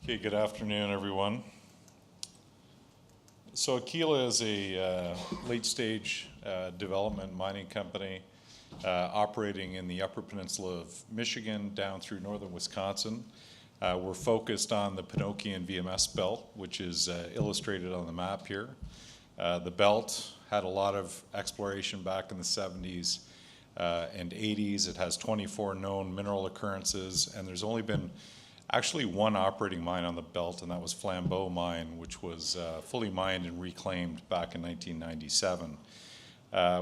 Okay, good afternoon, everyone. So Aquila is a late-stage development mining company operating in the Upper Peninsula of Michigan down through northern Wisconsin. We're focused on the Pinokian VMS belt, which is illustrated on the map here. The belt had a lot of exploration back in the 70s and 80s. It has 24 known mineral occurrences, and there's only been actually one operating mine on the belt, and that was Flambeau Mine, which was fully mined and reclaimed back in 1997.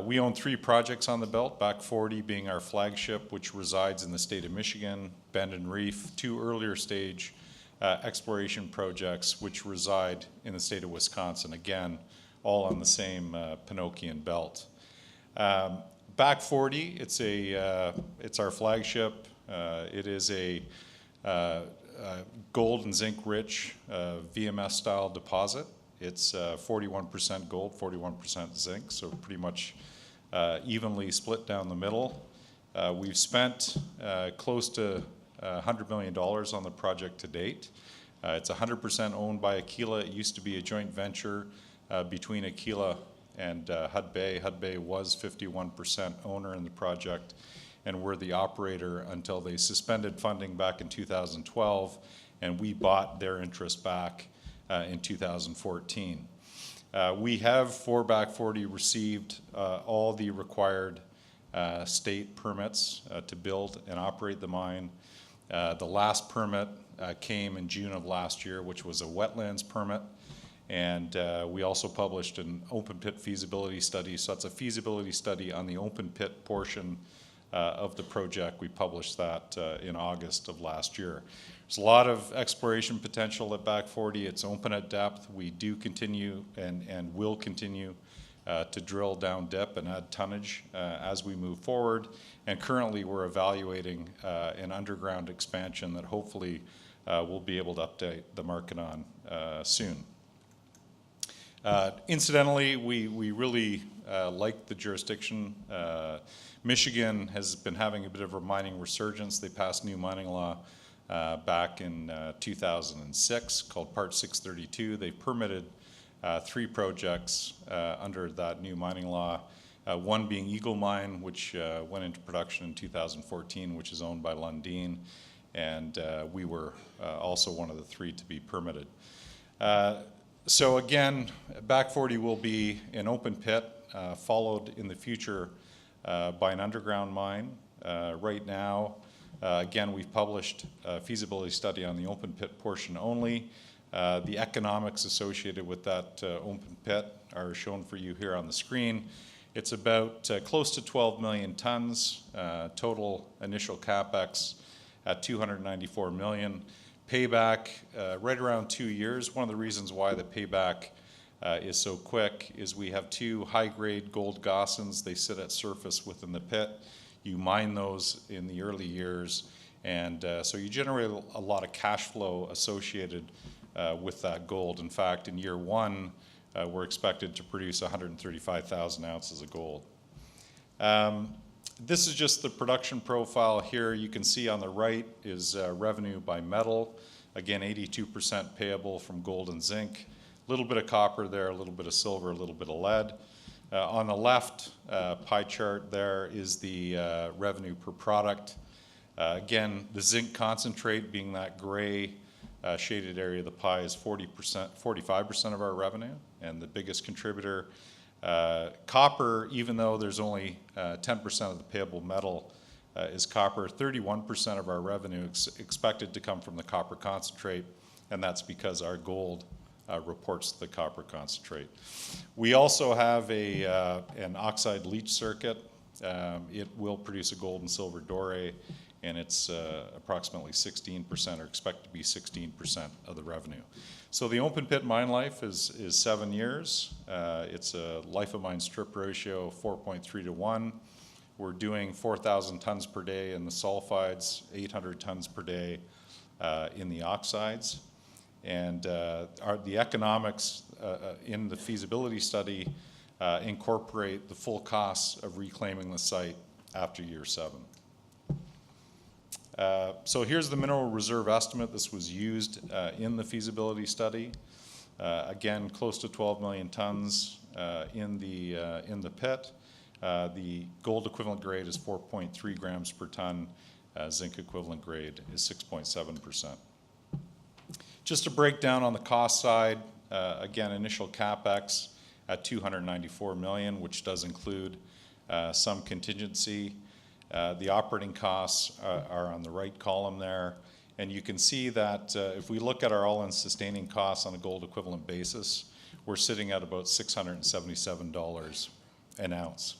We own 3 projects on the belt, Back 40 being our flagship, which resides in the state of Michigan, Bend and Reef, 2 earlier stage exploration projects which reside in the state of Wisconsin, again, all on the same Pinokian belt. Back 40, it's our flagship. It is a gold and zinc rich VMS style deposit. It's 41% gold, 41% zinc, so pretty much evenly split down the middle. We've spent close to $100 million on the project to date. It's 100% owned by Aquila. It used to be a joint venture between Aquila and Hudbay. Hudbay was 51% owner in the project, and we're the operator until they suspended funding back in 2012, and we bought their interest back in 2014. We have, for Back 40, received all the required state permits to build and operate the mine. The last permit came in June of last year, which was a wetlands permit, and we also published an open pit feasibility study. So that's a feasibility study on the open pit portion of the project. We published that in August of last year. There's a lot of exploration potential at Back 40. It's open at depth. We do continue and will continue to drill down dip and add tonnage as we move forward. And currently we're evaluating an underground expansion that hopefully we'll be able to update the market on soon. Incidentally, we really like the jurisdiction. Michigan has been having a bit of a mining resurgence. They passed new mining law back in 2006 called Part 632. They permitted 3 projects under that new mining law, one being Eagle Mine, which went into production in 2014, which is owned by Lundin, and we were also one of the 3 to be permitted. So again, Back 40 will be an open pit, followed in the future by an underground mine. Right now, again, we've published a feasibility study on the open pit portion only. The economics associated with that open pit are shown for you here on the screen. It's about close to 12 million tons, total initial capex at $294 million. Payback right around 2 years. One of the reasons why the payback is so quick is we have 2 high-grade gold gossans. They sit at surface within the pit. You mine those in the early years, and so you generate a lot of cash flow associated with that gold. In fact, in year 1, we're expected to produce 135,000 ounces of gold. This is just the production profile here. You can see on the right is revenue by metal. Again, 82% payable from gold and zinc. A little bit of copper there, a little bit of silver, a little bit of lead. On the left pie chart there is the revenue per product. Again, the zinc concentrate being that gray shaded area of the pie is 45% of our revenue, and the biggest contributor. Copper, even though there's only 10% of the payable metal is copper, 31% of our revenue expected to come from the copper concentrate, and that's because our gold reports the copper concentrate. We also have an oxide leach circuit. It will produce a gold and silver doré, and it's approximately 16%, or expected to be 16% of the revenue. So the open pit mine life is 7 years. It's a life of mine strip ratio of 4.3 to 1. We're doing 4,000 tons per day in the sulfides, 800 tons per day in the oxides. And the economics in the feasibility study incorporate the full costs of reclaiming the site after year 7. So here's the mineral reserve estimate. This was used in the feasibility study. Again, close to 12 million tons in the pit. The gold equivalent grade is 4.3 grams per ton. Zinc equivalent grade is 6.7%. Just to break down on the cost side, again, initial capex at $294 million, which does include some contingency. The operating costs are on the right column there. And you can see that if we look at our all-in sustaining costs on a gold equivalent basis, we're sitting at about $677 an ounce.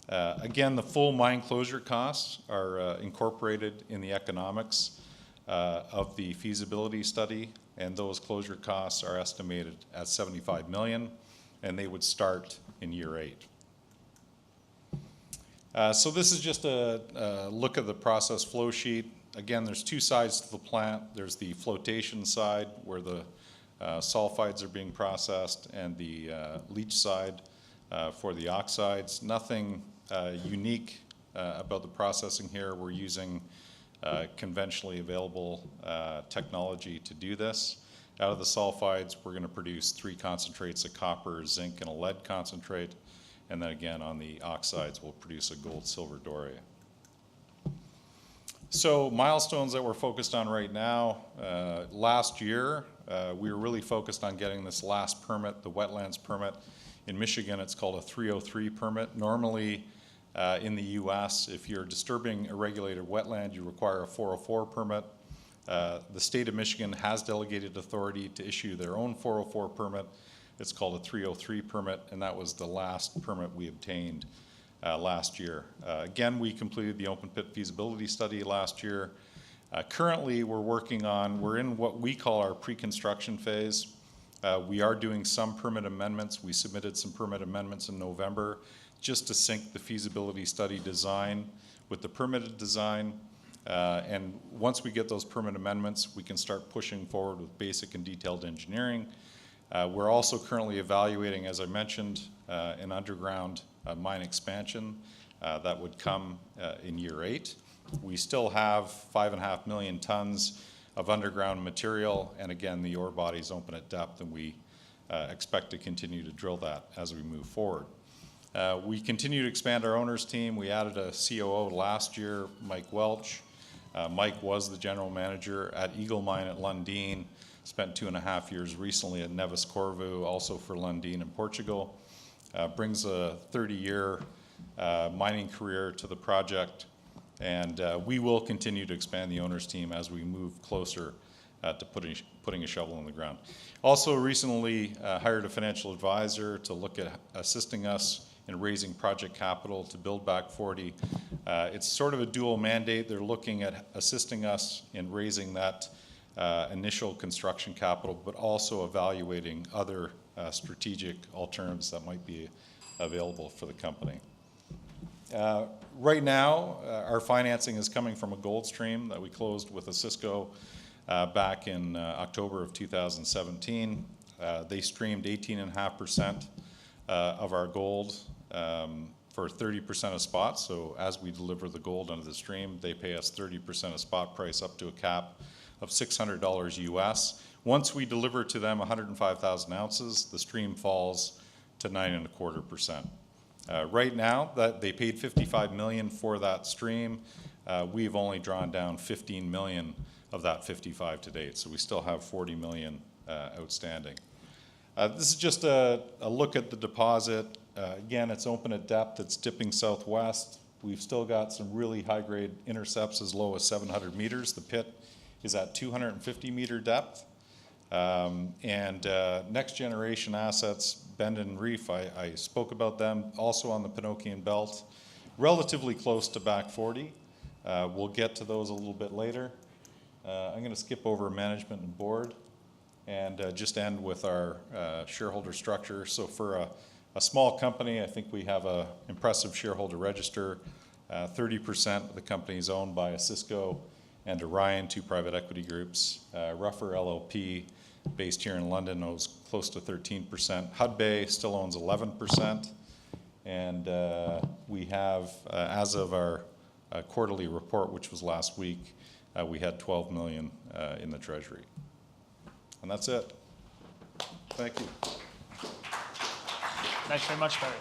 Again, the full mine closure costs are incorporated in the economics of the feasibility study, and those closure costs are estimated at $75 million, and they would start in year 8. So this is just a look at the process flow sheet. Again, there's two sides to the plant. There's the flotation side where the sulfides are being processed, and the leach side for the oxides. Nothing unique about the processing here. We're using conventionally available technology to do this. Out of the sulfides, we're going to produce 3 concentrates of copper, zinc, and a lead concentrate. And then again, on the oxides, we'll produce a gold, silver, doré. So milestones that we're focused on right now. Last year, we were really focused on getting this last permit, the wetlands permit. In Michigan, it's called a 303 permit. Normally, in the US, if you're disturbing a regulated wetland, you require a 404 permit. The state of Michigan has delegated authority to issue their own 404 permit. It's called a 303 permit, and that was the last permit we obtained last year. Again, we completed the open pit feasibility study last year. Currently, we're in what we call our pre-construction phase. We are doing some permit amendments. We submitted some permit amendments in November just to sync the feasibility study design with the permitted design. And once we get those permit amendments, we can start pushing forward with basic and detailed engineering. We're also currently evaluating, as I mentioned, an underground mine expansion that would come in year 8. We still have 5.5 million tons of underground material, and again, the ore body's open at depth, and we expect to continue to drill that as we move forward. We continue to expand our owners team. We added a COO last year, Mike Welch. Mike was the general manager at Eagle Mine at Lundin, spent 2.5 years recently at Neves Corvo, also for Lundin in Portugal. Brings a 30-year mining career to the project, and we will continue to expand the owners team as we move closer to putting a shovel in the ground. Also recently hired a financial advisor to look at assisting us in raising project capital to build Back 40. It's sort of a dual mandate. They're looking at assisting us in raising that initial construction capital, but also evaluating other strategic alternatives that might be available for the company. Right now, our financing is coming from a gold stream that we closed with Osisko back in October of 2017. They streamed 18.5% of our gold for 30% of spot. So as we deliver the gold under the stream, they pay us 30% of spot price up to a cap of $600 US. Once we deliver to them 105,000 ounces, the stream falls to 9.25%. Right now, that they paid $55 million for that stream. We've only drawn down $15 million of that 55 to date, so we still have $40 million outstanding. This is just a look at the deposit. Again, it's open at depth. It's dipping southwest. We've still got some really high-grade intercepts as low as 700 meters. The pit is at 250-meter depth. Next generation assets, Bend and Reef, I spoke about them, also on the Pinokian Belt, relatively close to Back 40. We'll get to those a little bit later. I'm going to skip over management and board and just end with our shareholder structure. So for a small company, I think we have an impressive shareholder register. 30% of the company is owned by Osisko and Orion, 2 private equity groups. Ruffer LLP, based here in London, owns close to 13%. Hudbay still owns 11%. And we have, as of our quarterly report, which was last week, we had 12 million in the treasury. And that's it. Thank you. Thanks very much, Barry.